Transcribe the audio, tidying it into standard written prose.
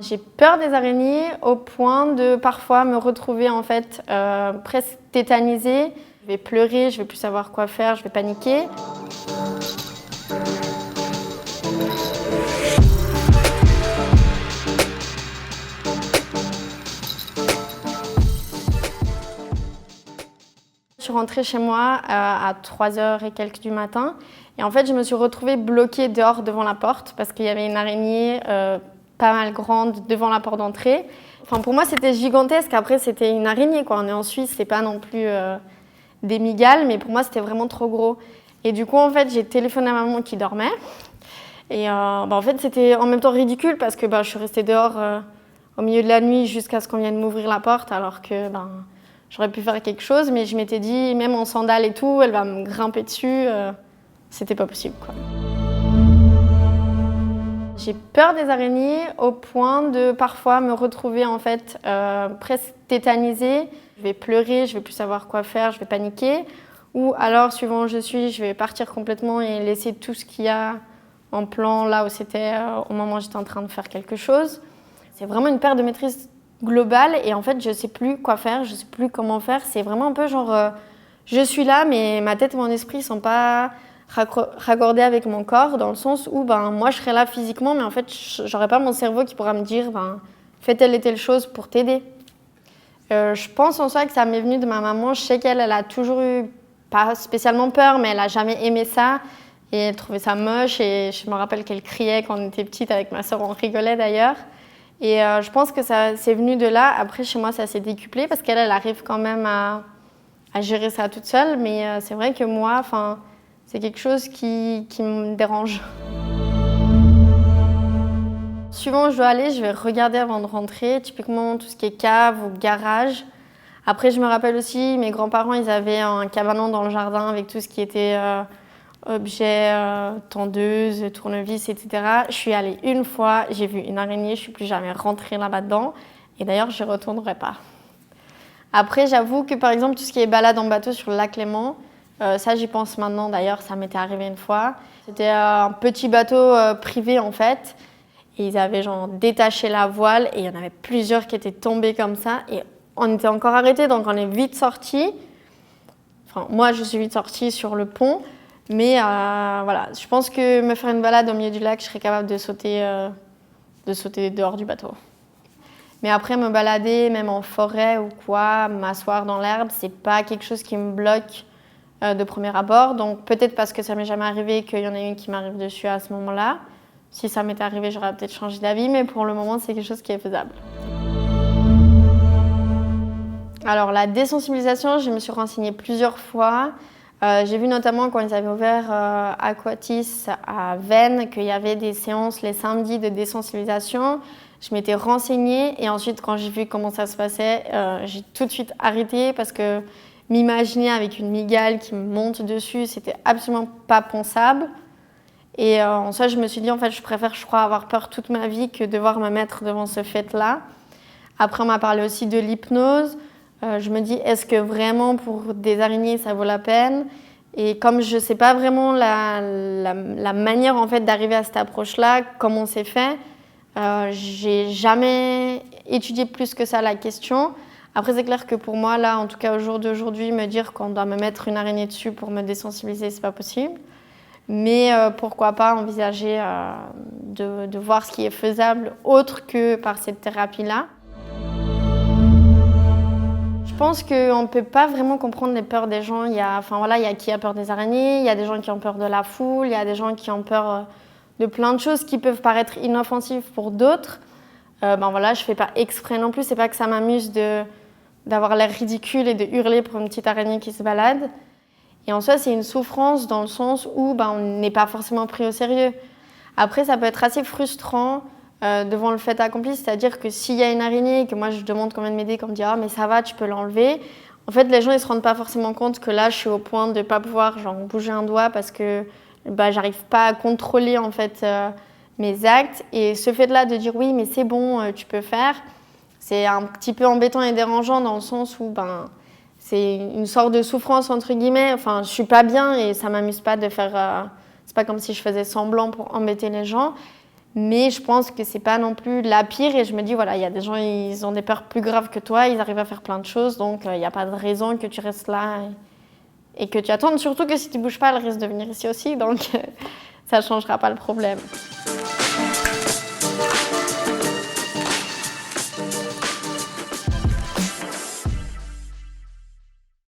J'ai peur des araignées au point de parfois me retrouver en fait presque tétanisée. Je vais pleurer, je vais plus savoir quoi faire, je vais paniquer. Je suis rentrée chez moi à 3h et quelques du matin et en fait je me suis retrouvée bloquée dehors devant la porte parce qu'il y avait une araignée pas mal grande devant la porte d'entrée. Enfin, pour moi c'était gigantesque, après c'était une araignée quoi. On est en Suisse, c'est pas non plus des migales, mais pour moi c'était vraiment trop gros. Et du coup en fait j'ai téléphoné à ma maman qui dormait et en fait c'était en même temps ridicule parce que je suis restée dehors au milieu de la nuit jusqu'à ce qu'on vienne m'ouvrir la porte alors que j'aurais pu faire quelque chose, mais je m'étais dit même en sandales et tout, elle va me grimper dessus, c'était pas possible quoi. J'ai peur des araignées au point de parfois me retrouver en fait presque tétanisée. Je vais pleurer, je vais plus savoir quoi faire, je vais paniquer. Ou alors, suivant où je suis, je vais partir complètement et laisser tout ce qu'il y a en plan là où c'était au moment où j'étais en train de faire quelque chose. C'est vraiment une perte de maîtrise globale et en fait, je sais plus quoi faire, je sais plus comment faire. C'est vraiment un peu genre, je suis là, mais ma tête et mon esprit sont pas raccordé avec mon corps dans le sens où moi je serais là physiquement mais en fait j'aurais pas mon cerveau qui pourra me dire fais telle et telle chose pour t'aider. Je pense en soi que ça m'est venu de ma maman. Je sais qu'elle a toujours eu pas spécialement peur mais elle a jamais aimé ça et elle trouvait ça moche et je me rappelle qu'elle criait quand on était petite avec ma soeur, on rigolait d'ailleurs et je pense que ça c'est venu de là. Après chez moi ça s'est décuplé parce qu'elle arrive quand même à gérer ça toute seule mais c'est vrai que moi c'est quelque chose qui me dérange. Suivant où je dois aller, je vais regarder avant de rentrer, typiquement tout ce qui est cave ou garage. Après, je me rappelle aussi, mes grands-parents, ils avaient un cabanon dans le jardin avec tout ce qui était objets, tondeuse, tournevis, etc. Je suis allée une fois, j'ai vu une araignée, je ne suis plus jamais rentrée là-dedans. Et d'ailleurs, je n'y retournerai pas. Après, j'avoue que par exemple, tout ce qui est balade en bateau sur le lac Léman, ça j'y pense maintenant, d'ailleurs ça m'était arrivé une fois. C'était un petit bateau privé en fait et ils avaient genre détaché la voile et il y en avait plusieurs qui étaient tombés comme ça et on était encore arrêtés donc on est vite sortis. Enfin moi je suis vite sortie sur le pont mais voilà, je pense que me faire une balade au milieu du lac, je serais capable de sauter dehors du bateau. Mais après me balader même en forêt ou quoi, m'asseoir dans l'herbe, c'est pas quelque chose qui me bloque de premier abord, donc peut-être parce que ça m'est jamais arrivé qu'il y en a une qui m'arrive dessus à ce moment-là. Si ça m'était arrivé, j'aurais peut-être changé d'avis, mais pour le moment, c'est quelque chose qui est faisable. Alors la désensibilisation, je me suis renseignée plusieurs fois. J'ai vu notamment quand ils avaient ouvert Aquatis à Vennes qu'il y avait des séances les samedis de désensibilisation. Je m'étais renseignée et ensuite quand j'ai vu comment ça se passait, j'ai tout de suite arrêté parce que m'imaginer avec une mygale qui me monte dessus, c'était absolument pas pensable. Et en soi, je me suis dit, en fait, je préfère, je crois, avoir peur toute ma vie que devoir me mettre devant ce fait-là. Après, on m'a parlé aussi de l'hypnose. Je me dis, est-ce que vraiment pour des araignées, ça vaut la peine? Et comme je ne sais pas vraiment la manière en fait, d'arriver à cette approche-là, comment c'est fait, j'ai jamais étudié plus que ça la question. Après, c'est clair que pour moi, là, en tout cas au jour d'aujourd'hui, me dire qu'on doit me mettre une araignée dessus pour me désensibiliser, c'est pas possible. Mais pourquoi pas envisager de voir ce qui est faisable autre que par cette thérapie-là. Je pense qu'on ne peut pas vraiment comprendre les peurs des gens. Il y a qui a peur des araignées, il y a des gens qui ont peur de la foule, il y a des gens qui ont peur de plein de choses qui peuvent paraître inoffensives pour d'autres. Je ne fais pas exprès non plus, c'est pas que ça m'amuse d'avoir l'air ridicule et de hurler pour une petite araignée qui se balade. Et en soi, c'est une souffrance dans le sens où on n'est pas forcément pris au sérieux. Après, ça peut être assez frustrant devant le fait accompli, c'est-à-dire que s'il y a une araignée et que moi je demande qu'on vienne m'aider, qu'on me dit « Ah, mais ça va, tu peux l'enlever », en fait, les gens ne se rendent pas forcément compte que là, je suis au point de ne pas pouvoir bouger un doigt parce que j'arrive pas à contrôler en fait, mes actes. Et ce fait-là de dire « Oui, mais c'est bon, tu peux faire », c'est un petit peu embêtant et dérangeant dans le sens où c'est une sorte de souffrance entre guillemets. Enfin, je suis pas bien et ça m'amuse pas de faire. C'est pas comme si je faisais semblant pour embêter les gens. Mais je pense que c'est pas non plus la pire et je me dis voilà, il y a des gens, ils ont des peurs plus graves que toi, ils arrivent à faire plein de choses, donc il n'y a pas de raison que tu restes là et que tu attendes. Surtout que si tu bouges pas, elle risque de venir ici aussi, donc ça changera pas le problème.